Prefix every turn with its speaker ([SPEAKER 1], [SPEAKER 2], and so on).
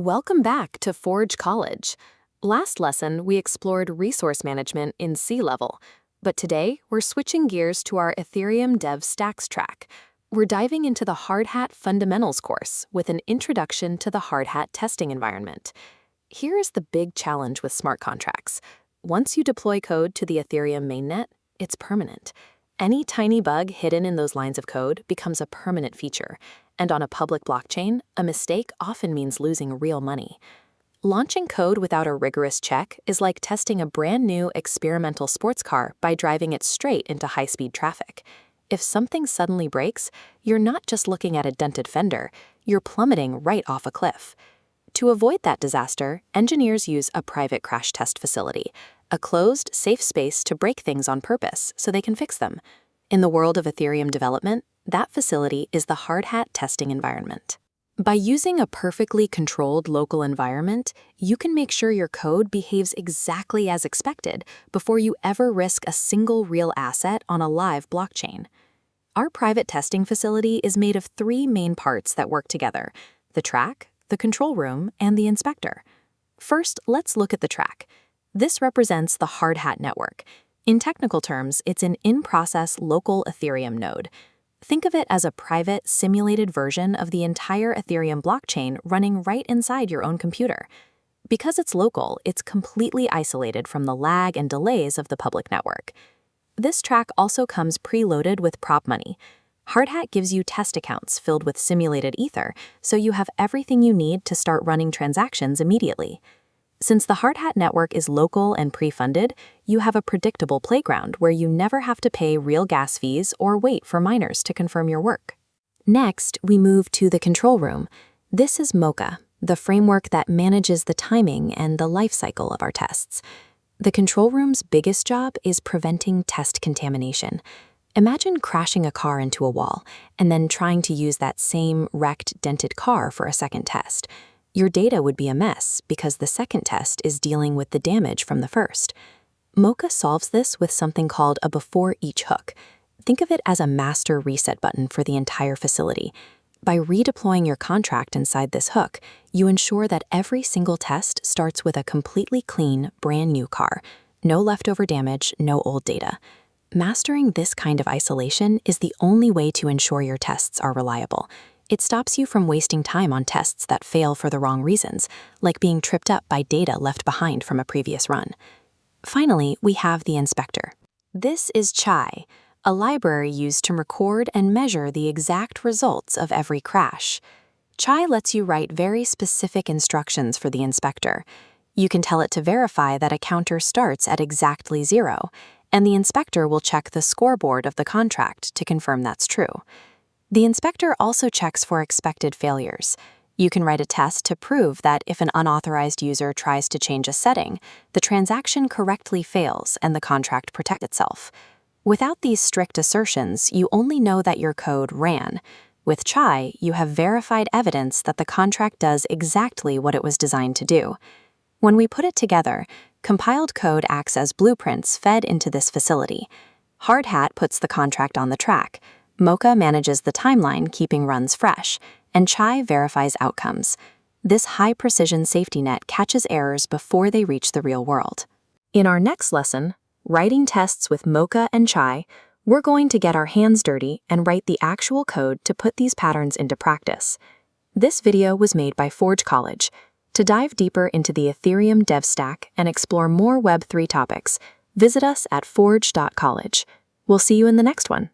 [SPEAKER 1] Welcome back to Forge College. Last lesson, we explored resource management in C-level, but today we're switching gears to our Ethereum Dev Stacks track. We're diving into the Hardhat Fundamentals course with an introduction to the Hardhat testing environment. Here is the big challenge with smart contracts. Once you deploy code to the Ethereum mainnet, it's permanent. Any tiny bug hidden in those lines of code becomes a permanent feature, and on a public blockchain, a mistake often means losing real money. Launching code without a rigorous check is like testing a brand new experimental sports car by driving it straight into high-speed traffic. If something suddenly breaks, you're not just looking at a dented fender, you're plummeting right off a cliff. To avoid that disaster, engineers use a private crash test facility, a closed, safe space to break things on purpose so they can fix them. In the world of Ethereum development, that facility is the Hardhat testing environment. By using a perfectly controlled local environment, you can make sure your code behaves exactly as expected before you ever risk a single real asset on a live blockchain. Our private testing facility is made of three main parts that work together: the track, the control room, and the inspector. First, let's look at the track. This represents the Hardhat network. In technical terms, it's an in-process local Ethereum node. Think of it as a private, simulated version of the entire Ethereum blockchain running right inside your own computer. Because it's local, it's completely isolated from the lag and delays of the public network. This track also comes preloaded with prop money. Hardhat gives you test accounts filled with simulated ether, so you have everything you need to start running transactions immediately. Since the Hardhat network is local and pre-funded, you have a predictable playground where you never have to pay real gas fees or wait for miners to confirm your work. Next, we move to the control room. This is Mocha, the framework that manages the timing and the lifecycle of our tests. The control room's biggest job is preventing test contamination. Imagine crashing a car into a wall and then trying to use that same wrecked, dented car for a second test. Your data would be a mess because the second test is dealing with the damage from the first. Mocha solves this with something called a beforeEach hook. Think of it as a master reset button for the entire facility. By redeploying your contract inside this hook, you ensure that every single test starts with a completely clean, brand new car. No leftover damage, no old data. Mastering this kind of isolation is the only way to ensure your tests are reliable. It stops you from wasting time on tests that fail for the wrong reasons, like being tripped up by data left behind from a previous run. Finally, we have the inspector. This is Chai, a library used to record and measure the exact results of every crash. Chai lets you write very specific instructions for the inspector. You can tell it to verify that a counter starts at exactly 0, and the inspector will check the scoreboard of the contract to confirm that's true. The inspector also checks for expected failures. You can write a test to prove that if an unauthorized user tries to change a setting, the transaction correctly fails and the contract protects itself. Without these strict assertions, you only know that your code ran. With Chai, you have verified evidence that the contract does exactly what it was designed to do. When we put it together, compiled code acts as blueprints fed into this facility. Hardhat puts the contract on the track. Mocha manages the timeline, keeping runs fresh, and Chai verifies outcomes. This high-precision safety net catches errors before they reach the real world. In our next lesson, writing tests with Mocha and Chai, we're going to get our hands dirty and write the actual code to put these patterns into practice. This video was made by Forge College. To dive deeper into the Ethereum Dev Stack and explore more Web3 topics, visit us at forge.college. We'll see you in the next one.